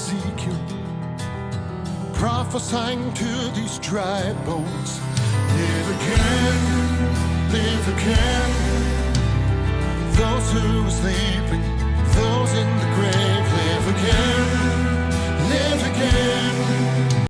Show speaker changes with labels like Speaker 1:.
Speaker 1: Ezekiel, prophesying to these dry bones. Live again, live again. Those who are sleeping, those in the grave, live again, live again.